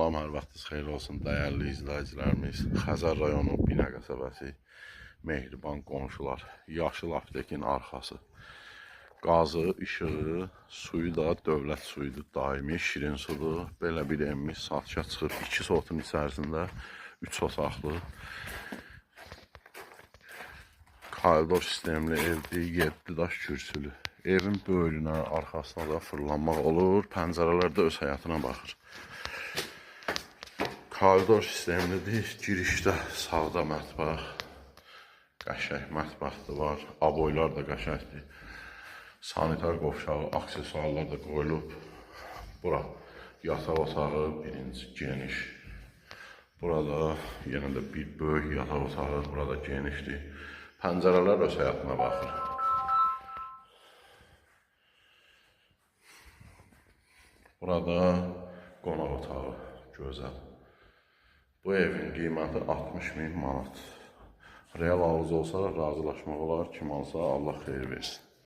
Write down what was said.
Salam, hər vaxtınız xeyir olsun, dəyərli izləyicilərimiz. Xəzər rayonu Binə qəsəbəsi, Mehriban qonşular, Yaşıl aptekin arxası. Qazı, işığı, suyu da dövlət suyudur, daimi, şirin sudur. Belə bir evimiz satışa çıxıb, 2 sotun içərisində, 3 otaqlı. Koridor sistemli evdir, 7 daş kürsülü. Evin böyrünə, arxasına da fırlanmaq olur, pəncərələr də öz həyatına baxır. Koridor sistemlidir, girişdə sağda mətbəx, qəşəng mətbəxdir var, aboylar da qəşəngdir. Sanitar qovşağı, aksesuarlar da qoyulub. Bura yataq otağı, birinci geniş. Burada yenə də bir böyük yataq otağı, burada genişdir. Pəncərələr öz həyatına baxır. Burada qonaq otağı, gözəl. Bu evin qiyməti 60.000 manat. Real arzu olsa razılaşmaq olar, kim alsa Allah xeyir versin.